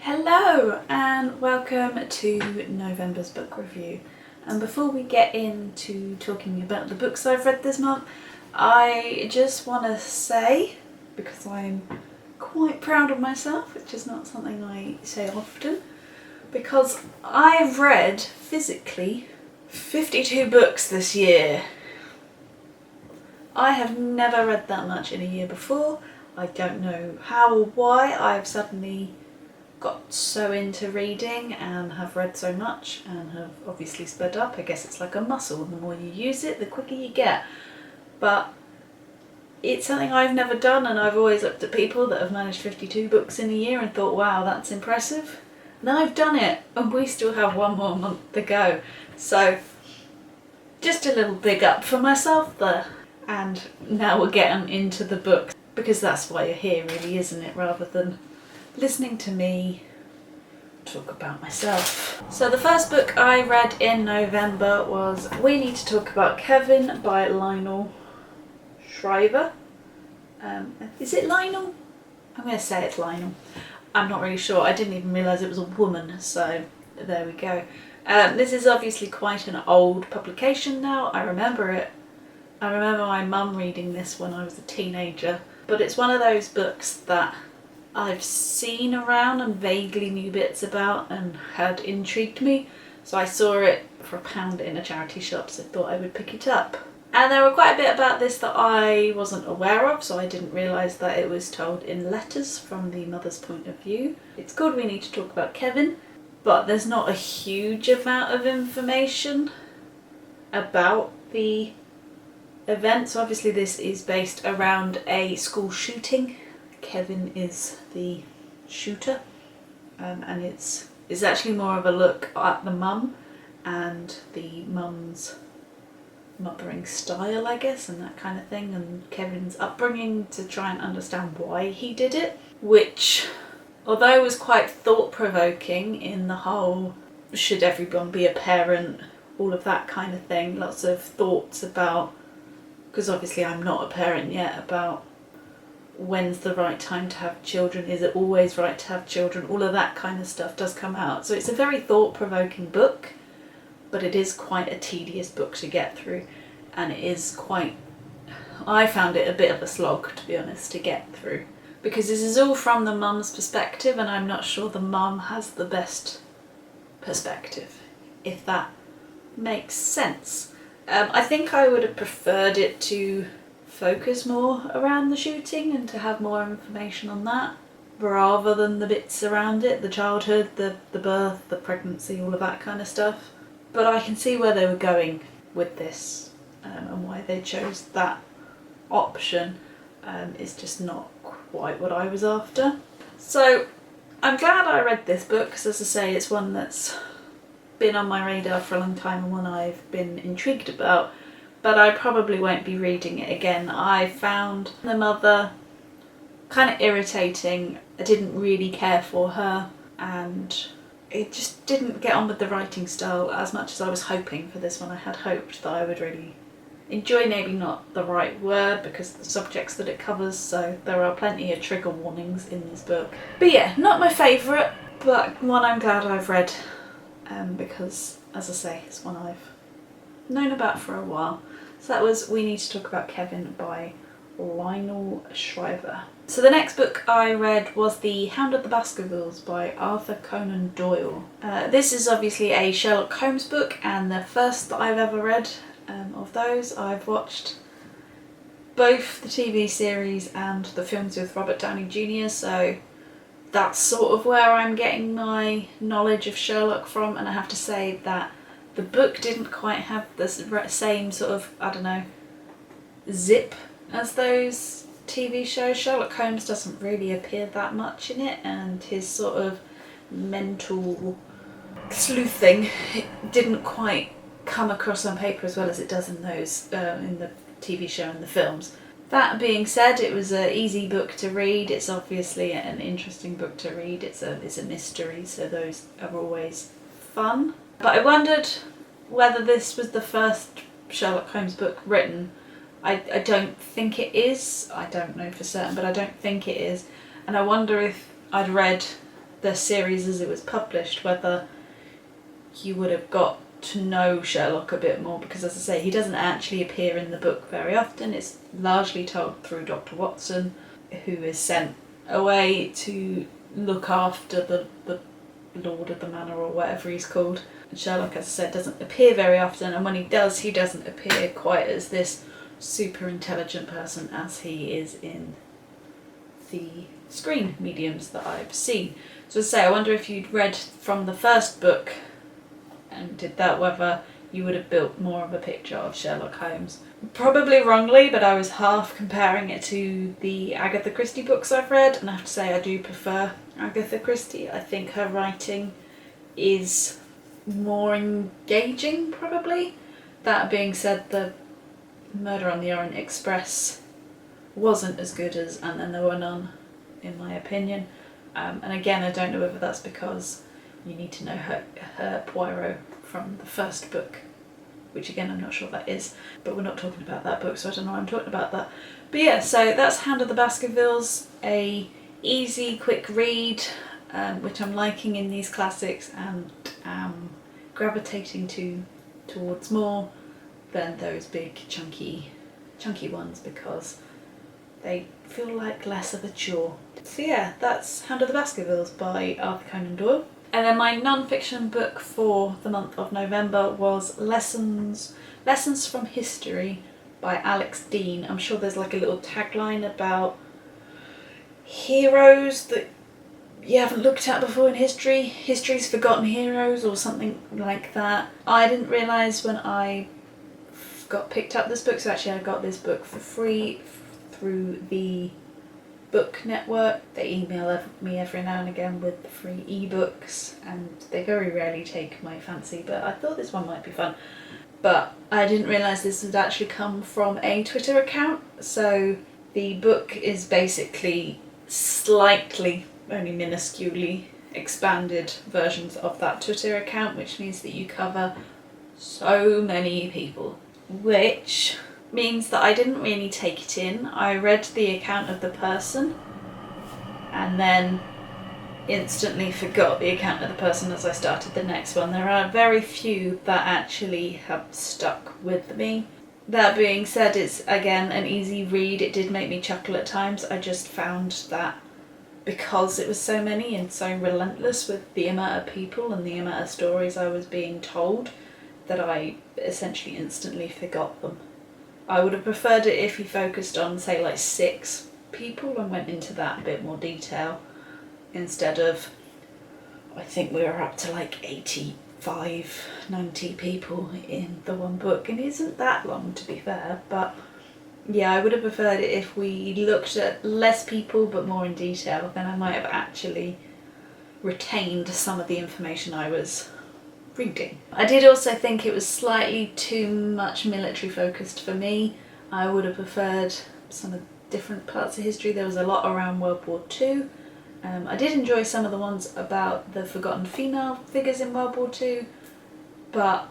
Hello and welcome to November's book review. And before we get into talking about the books I've read this month, I just want to say, because I'm quite proud of myself, which is not something I say often, because I've read physically 52 books this year. I have never read that much in a year before. I don't know how or why I've suddenly got so into reading and have read so much and have obviously sped up. I guess it's like a muscle, and the more you use it, the quicker you get. But it's something I've never done, and I've always looked at people that have managed 52 books in a year and thought, wow, that's impressive. And I've done it, and we still have one more month to go. So just a little big up for myself there. And now we're getting into the book, because that's why you're here really, isn't it, rather than listening to me talk about myself. So the first book I read in November was We Need to Talk About Kevin by Lionel Shriver. Is it Lionel? I'm going to say it's Lionel. I'm not really sure. I didn't even realise it was a woman, so there we go. This is obviously quite an old publication now. I remember it. I remember my mum reading this when I was a teenager, but it's one of those books that I've seen around and vaguely knew bits about and had intrigued me, so I saw it for £1 in a charity shop, so I thought I would pick it up. And there were quite a bit about this that I wasn't aware of, so I didn't realise that it was told in letters from the mother's point of view. It's called We Need to Talk About Kevin, but there's not a huge amount of information about the event. So obviously this is based around a school shooting. Kevin is the shooter, and it's actually more of a look at the mum and the mum's mothering style, I guess, and that kind of thing, and Kevin's upbringing, to try and understand why he did it, which, although was quite thought-provoking in the whole should everyone be a parent, all of that kind of thing, lots of thoughts about, because obviously I'm not a parent yet, about when's the right time to have children, is it always right to have children, all of that kind of stuff does come out. So it's a very thought-provoking book, but it is quite a tedious book to get through, and it is quite, I found it a bit of a slog, to be honest, to get through, because this is all from the mum's perspective, and I'm not sure the mum has the best perspective, if that makes sense. I think I would have preferred it to focus more around the shooting and to have more information on that, rather than the bits around it, the childhood, the birth, the pregnancy, all of that kind of stuff. But I can see where they were going with this, and why they chose that option. Is just not quite what I was after. So I'm glad I read this book, because as I say, it's one that's been on my radar for a long time and one I've been intrigued about, but I probably won't be reading it again. I found the mother kind of irritating. I didn't really care for her, and it just didn't get on with the writing style as much as I was hoping for this one. I had hoped that I would really enjoy, maybe not the right word, because of the subjects that it covers, so there are plenty of trigger warnings in this book. But yeah, not my favourite, but one I'm glad I've read, because, as I say, it's one I've known about for a while. So that was We Need to Talk About Kevin by Lionel Shriver. So the next book I read was The Hound of the Baskervilles by Arthur Conan Doyle. This is obviously a Sherlock Holmes book, and the first that I've ever read of those. I've watched both the TV series and the films with Robert Downey Jr., so that's sort of where I'm getting my knowledge of Sherlock from, and I have to say that the book didn't quite have the same sort of, I don't know, zip as those TV shows. Sherlock Holmes doesn't really appear that much in it, and his sort of mental sleuthing didn't quite come across on paper as well as it does in those in the TV show and the films. That being said, it was an easy book to read. It's obviously an interesting book to read. It's a mystery, so those are always fun. But I wondered whether this was the first Sherlock Holmes book written. I don't think it is. I don't know for certain, but I don't think it is. And I wonder if I'd read the series as it was published, whether you would have got to know Sherlock a bit more, because as I say, he doesn't actually appear in the book very often. It's largely told through Dr. Watson, who is sent away to look after the Lord of the Manor or whatever he's called. And Sherlock, as I said, doesn't appear very often, and when he does, he doesn't appear quite as this super intelligent person as he is in the screen mediums that I've seen. So as I say, I wonder if you'd read from the first book and did that, whether you would have built more of a picture of Sherlock Holmes. Probably wrongly, but I was half comparing it to the Agatha Christie books I've read, and I have to say I do prefer Agatha Christie. I think her writing is more engaging, probably. That being said, the Murder on the Orient Express wasn't as good as And Then There Were None, in my opinion. And again, I don't know whether that's because you need to know her Poirot from the first book, which again I'm not sure that is, but we're not talking about that book, so I don't know why I'm talking about that. But yeah, so that's Hound of the Baskervilles, a easy, quick read, which I'm liking in these classics and gravitating towards more than those big chunky ones, because they feel like less of a chore. So yeah, that's Hound of the Baskervilles by Arthur Conan Doyle. And then my non-fiction book for the month of November was Lessons from History by Alex Deane. I'm sure there's like a little tagline about heroes that you haven't looked at before in history, history's forgotten heroes or something like that. I didn't realise when I got picked up this book, so actually I got this book for free through the Book Network. They email me every now and again with the free ebooks, and they very rarely take my fancy, but I thought this one might be fun. But I didn't realise this had actually come from a Twitter account, so the book is basically slightly, only minusculely, expanded versions of that Twitter account, which means that you cover so many people, which means that I didn't really take it in. I read the account of the person and then instantly forgot the account of the person as I started the next one. There are very few that actually have stuck with me. That being said, it's again an easy read. It did make me chuckle at times. I just found that because it was so many and so relentless with the amount of people and the amount of stories I was being told, that I essentially instantly forgot them. I would have preferred it if he focused on, say, like 6 people and went into that a bit more detail, instead of, I think we were up to like 85, 90 people in the one book, and it isn't that long, to be fair, but yeah, I would have preferred it if we looked at less people but more in detail. Then I might have actually retained some of the information I was reading. I did also think it was slightly too much military focused for me. I would have preferred some of different parts of history. There was a lot around World War II. I did enjoy some of the ones about the forgotten female figures in World War II, but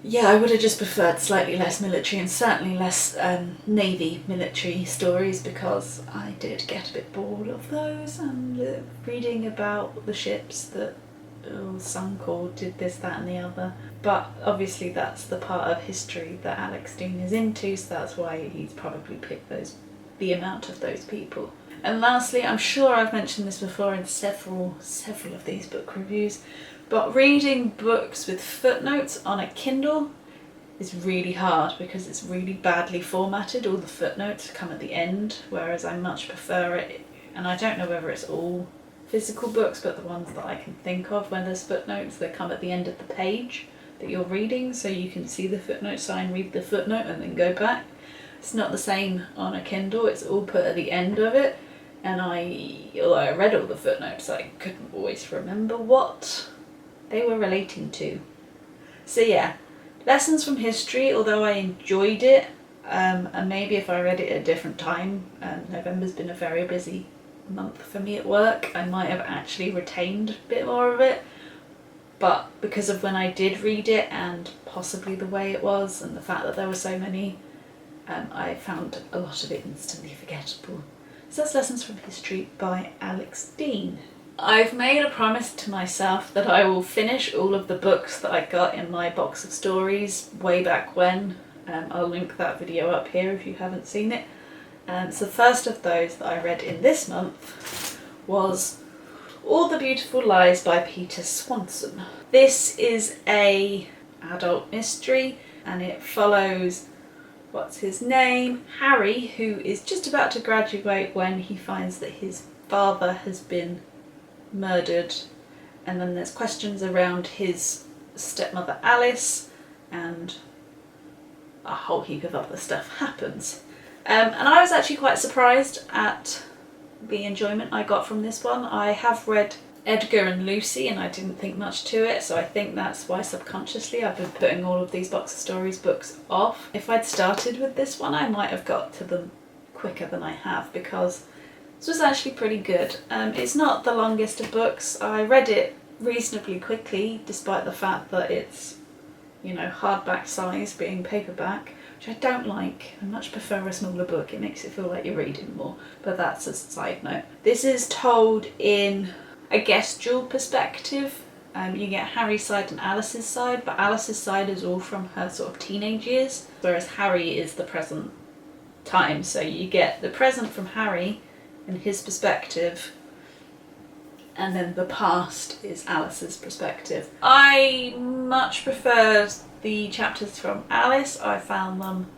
yeah, I would have just preferred slightly less military and certainly less Navy military stories, because I did get a bit bored of those and reading about the ships that sunk or did this, that and the other. But obviously that's the part of history that Alex Deane is into, so that's why he's probably picked the amount of those people. And lastly, I'm sure I've mentioned this before in several of these book reviews, but reading books with footnotes on a Kindle is really hard because it's really badly formatted. All the footnotes come at the end, whereas I much prefer it, and I don't know whether it's all physical books, but the ones that I can think of when there's footnotes, they come at the end of the page that you're reading, so you can see the footnote sign, read the footnote and then go back. It's not the same on a Kindle, it's all put at the end of it, and although I read all the footnotes, I couldn't always remember what they were relating to. So yeah, Lessons from History, although I enjoyed it, and maybe if I read it at a different time, November's been a very busy month for me at work, I might have actually retained a bit more of it, but because of when I did read it and possibly the way it was and the fact that there were so many, I found a lot of it instantly forgettable. So that's Lessons from History by Alex Deane. I've made a promise to myself that I will finish all of the books that I got in my box of stories way back when. I'll link that video up here if you haven't seen it. So the first of those that I read in this month was All the Beautiful Lies by Peter Swanson. This is a adult mystery and it follows, what's his name? Harry, who is just about to graduate when he finds that his father has been murdered, and then there's questions around his stepmother Alice, and a whole heap of other stuff happens. And I was actually quite surprised at the enjoyment I got from this one. I have read Edgar and Lucy and I didn't think much to it, so I think that's why subconsciously I've been putting all of these Box of Stories books off. If I'd started with this one, I might have got to them quicker than I have, because this was actually pretty good. It's not the longest of books. I read it reasonably quickly, despite the fact that it's, you know, hardback size being paperback, which I don't like. I much prefer a smaller book. It makes it feel like you're reading more, but that's a side note. This is told in, I guess, dual perspective. You get Harry's side and Alice's side, but Alice's side is all from her sort of teenage years, whereas Harry is the present time. So you get the present from Harry and his perspective, and then the past is Alice's perspective. I much prefer the chapters from Alice. I found them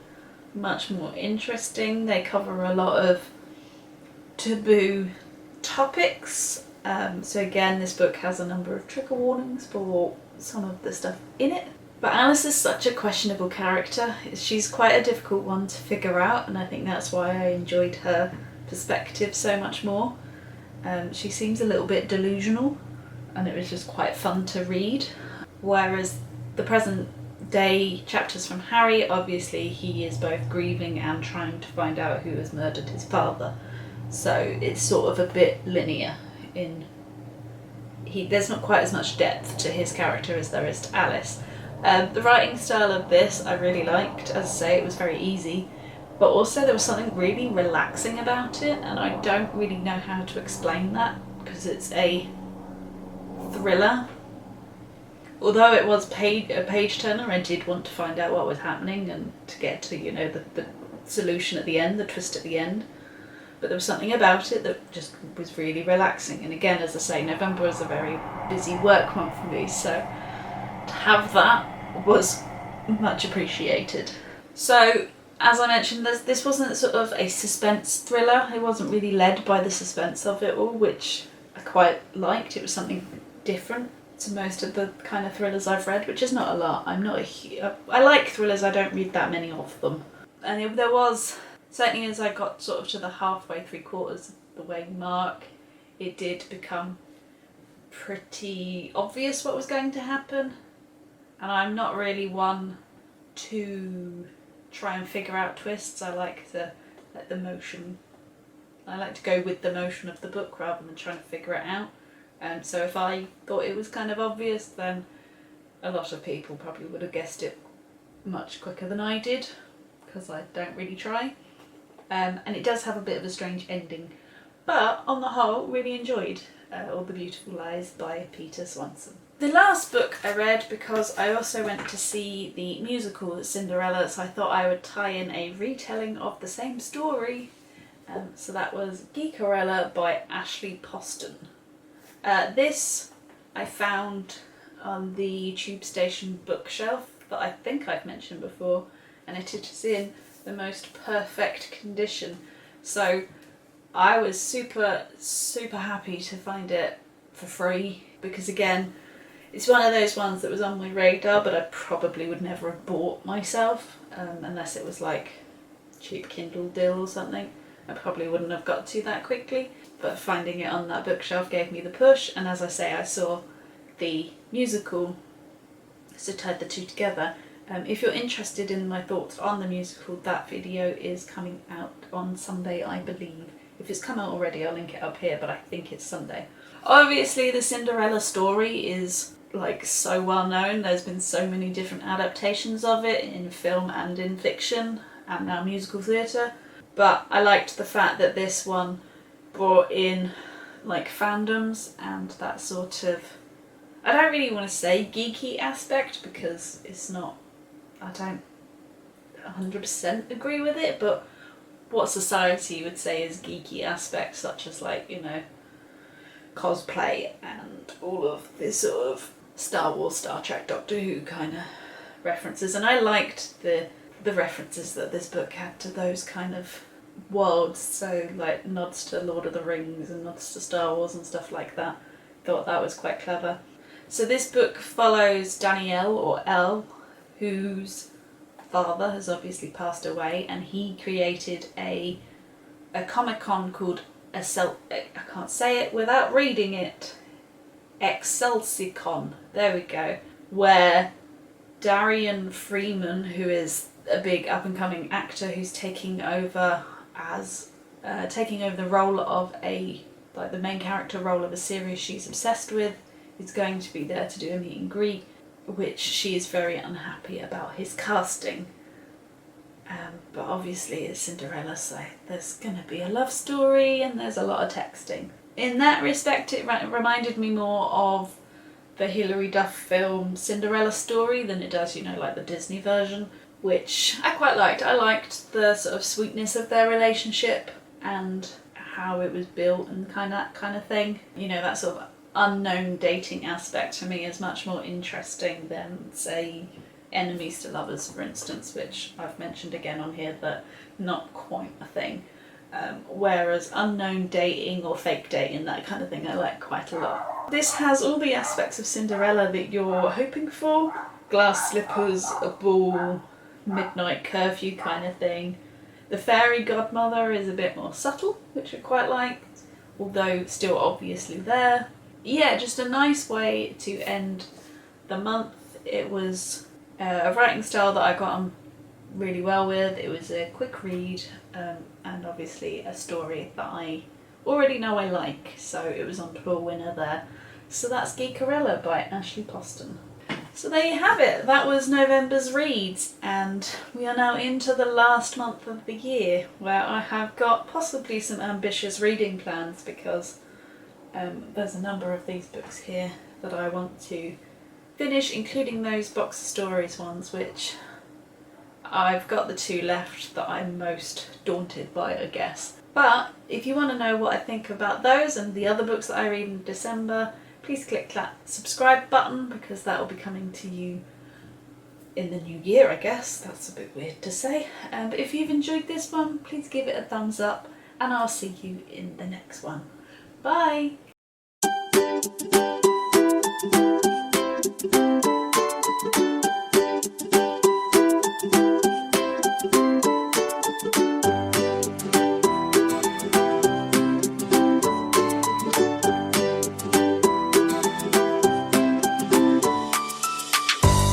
much more interesting. They cover a lot of taboo topics. So again, this book has a number of trigger warnings for some of the stuff in it. But Alice is such a questionable character. She's quite a difficult one to figure out, and I think that's why I enjoyed her perspective so much more. She seems a little bit delusional, and it was just quite fun to read. Whereas the present day chapters from Harry, obviously he is both grieving and trying to find out who has murdered his father. So it's sort of a bit linear in there's not quite as much depth to his character as there is to Alice. The writing style of this I really liked. As I say, it was very easy, but also there was something really relaxing about it, and I don't really know how to explain that because it's a thriller. Although it was a page turner, I did want to find out what was happening and to get to, you know, the solution at the end, the twist at the end. But there was something about it that just was really relaxing. And again, as I say, November was a very busy work month for me, so to have that was much appreciated. So, as I mentioned, this wasn't sort of a suspense thriller. It wasn't really led by the suspense of it all, which I quite liked. It was something different to most of the kind of thrillers I've read, which is not a lot. I like thrillers, I don't read that many of them. And there was, certainly as I got sort of to the halfway, 3/4 of the way mark, it did become pretty obvious what was going to happen. And I'm not really one to try and figure out twists. I like to let the motion, I like to go with the motion of the book rather than trying to figure it out. So if I thought it was kind of obvious, then a lot of people probably would have guessed it much quicker than I did, because I don't really try. And it does have a bit of a strange ending. But on the whole, really enjoyed All the Beautiful Lies by Peter Swanson. The last book I read, because I also went to see the musical Cinderella, so I thought I would tie in a retelling of the same story. So that was Geekerella by Ashley Poston. This I found on the Tube Station bookshelf that I think I've mentioned before, and it is in the most perfect condition. So I was super happy to find it for free, because again, it's one of those ones that was on my radar, but I probably would never have bought myself, unless it was like cheap Kindle deal or something. I probably wouldn't have got to that quickly, but finding it on that bookshelf gave me the push, and as I say, I saw the musical, so tied the two together. If you're interested in my thoughts on the musical, that video is coming out on Sunday, I believe. If it's come out already, I'll link it up here, but I think it's Sunday. Obviously, the Cinderella story is like so well known. There's been so many different adaptations of it in film and in fiction, and now musical theatre. But I liked the fact that this one brought in like fandoms and that sort of, I don't really want to say geeky aspect because it's not, I don't 100% agree with it, but what society would say is geeky aspects, such as like, you know, cosplay and all of this sort of Star Wars, Star Trek, Doctor Who kind of references. And I liked the references that this book had to those kind of worlds, so like nods to Lord of the Rings and nods to Star Wars and stuff like that. Thought that was quite clever. So this book follows Danielle, or Elle, whose father has obviously passed away, and he created a Comic-Con called I can't say it without reading it, Excelsicon, there we go, where Darian Freeman, who is a big up-and-coming actor who's taking over the role of the main character role of a series she's obsessed with, is going to be there to do a meet and greet, which she is very unhappy about his casting. But obviously it's Cinderella, so there's going to be a love story and there's a lot of texting. In that respect, it reminded me more of the Hilary Duff film Cinderella Story than it does, you know, like the Disney version, which I quite liked. I liked the sort of sweetness of their relationship and how it was built and that kind of thing. You know, that sort of unknown dating aspect to me is much more interesting than, say, enemies to lovers, for instance, which I've mentioned again on here, that not quite a thing. Whereas unknown dating or fake dating, that kind of thing, I like quite a lot. This has all the aspects of Cinderella that you're hoping for. Glass slippers, a ball, midnight curfew kind of thing. The fairy godmother is a bit more subtle, which I quite liked, although still obviously there. Yeah, just a nice way to end the month. It was a writing style that I got on really well with. It was a quick read, and obviously a story that I already know I like, so it was on to a winner there. So that's Geekerella by Ashley Poston. So there you have it. That was November's reads, and we are now into the last month of the year, where I have got possibly some ambitious reading plans, because there's a number of these books here that I want to finish, including those Box of Stories ones, which I've got the two left that I'm most daunted by, I guess. But if you want to know what I think about those and the other books that I read in December, please click that subscribe button, because that will be coming to you in the new year, I guess. That's a bit weird to say. But if you've enjoyed this one, please give it a thumbs up, and I'll see you in the next one. Bye!